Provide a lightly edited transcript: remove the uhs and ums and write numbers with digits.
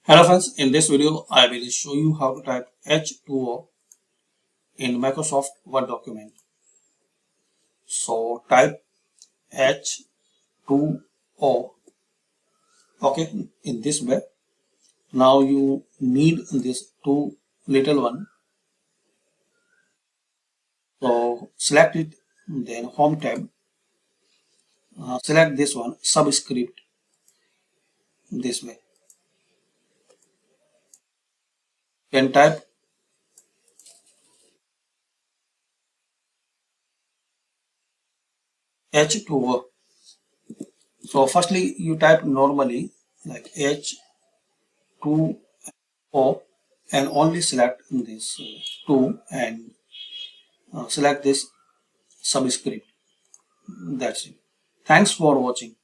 Hello friends, in this video I will show you how to type H2o in Microsoft Word document. So type H2o, okay, in this way. Now you need this two little one. So select it, then home tab, select this one, subscript, this way. Then type H2o. So firstly you type normally like H2o and only select this 2 and select this subscript. That's it. Thanks for watching.